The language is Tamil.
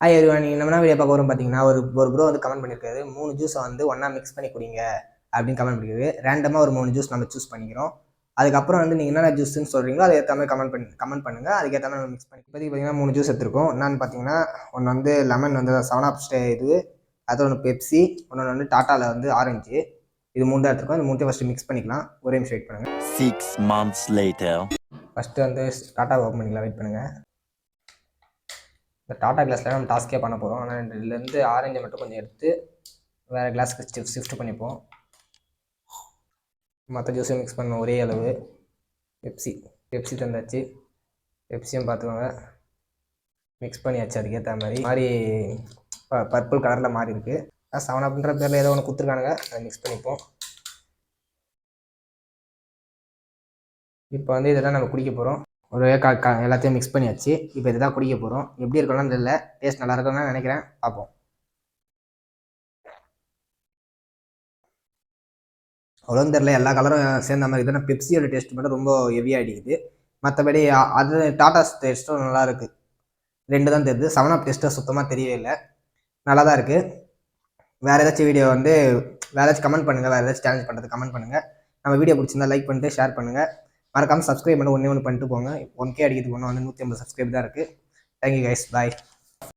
நீங்கள் நம்ம வீடியோ பார்க்க வரும் பார்த்தீங்கன்னா ஒரு ஒரு ப்ரோ வந்து கமெண்ட் பண்ணியிருக்காரு 3 ஜூஸை வந்து ஒன்றா மிக்ஸ் பண்ணி குடிங்க அப்படின்னு கமெண்ட் பண்ணியிருக்காரு. ரேண்டமாக ஒரு 3 ஜூஸ் நம்ம சூஸ் பண்ணிக்கிறோம். அதுக்கப்புறம் வந்து நீங்கள் என்னென்ன ஜூஸ்ன்னு சொல்கிறீங்களோ அதை ஏற்ற மாதிரி கமெண்ட் பண்ணுங்கள். அதுக்கேற்ற மாதிரி நம்ம மிக்ஸ் பண்ணி இப்போதைக்கு பார்த்தீங்கன்னா 3 ஜூஸ் எடுத்துருக்கோம். என்னன்னு பார்த்தீங்கன்னா ஒன்று வந்து லெமன் வந்து 7up இது, அது ஒன்று பெப்சி, ஒன்று வந்து டாட்டாவில் வந்து ஆரஞ்சு. இது 3 தான் எடுத்துருக்கோம். இந்த 3 ஃபஸ்ட்டு மிக்ஸ் பண்ணிக்கலாம். ஒரே நிமிஷம் வெயிட் பண்ணுங்கள். 6 months later. ஃபஸ்ட்டு வந்து டாட்டா ஓப்பன் பண்ணிக்கலாம். வெயிட் பண்ணுங்கள். இந்த டாட்டா கிளாஸில் நம்ம டாஸ்கே பண்ண போகிறோம். ஆனால் இதுலேருந்து ஆரஞ்சை மட்டும் கொஞ்சம் எடுத்து வேறு கிளாஸுக்கு ஷிஃப்ட் பண்ணிப்போம். மற்ற ஜூஸையும் மிக்ஸ் பண்ண ஒரே அளவு. பெப்சி தந்தாச்சு. பெப்சியும் பார்த்துக்கோங்க, மிக்ஸ் பண்ணியாச்சு. அதுக்கேற்ற மாதிரி பர்பிள் கலரில் மாறி இருக்குது. 7upன்ற பேரில் ஏதோ ஒன்று கொடுத்துருக்கானுங்க, அதை மிக்ஸ் பண்ணிப்போம். இப்போ வந்து இதெல்லாம் நம்ம குடிக்க போகிறோம். ஒரு எல்லாத்தையும் மிக்ஸ் பண்ணியாச்சு. இப்போ இதுதான் குடிக்க போகிறோம். எப்படி இருக்கணும்னு தெரியல, டேஸ்ட் நல்லா இருக்கும்னு நினைக்கிறேன். பார்ப்போம். அவ்வளோன்னு தெரில, எல்லா கலரும் சேர்ந்த மாதிரி இதுனா பெப்சியோட டேஸ்ட் மட்டும் ரொம்ப ஹெவியாக அடிக்குது. மற்றபடி அது டாட்டா டேஸ்ட்டும் நல்லா இருக்குது. 2 தான் தெரியுது. 7up டேஸ்ட்டு சுத்தமாக தெரியவே இல்லை. நல்லா தான் இருக்குது. வேறு ஏதாச்சும் வீடியோ வந்து வேறு ஏதாச்சும் கமெண்ட் பண்ணுங்கள். வேறு ஏதாச்சும் சேலஞ்ச் பண்ணுறது கமெண்ட் பண்ணுங்கள். நம்ம வீடியோ பிடிச்சிருந்தா லைக் பண்ணிட்டு ஷேர் பண்ணுங்கள். மறக்காமல் சப்ஸ்கிரைப் பண்ண ஒன்று பண்ணிட்டு போங்க. 1K அடிக்கிறதுக்கு ஒன்று வந்து 150 சப்ஸ்கிரைப் தான் இருக்குது. தேங்க்யூ கைஸ், பாய்.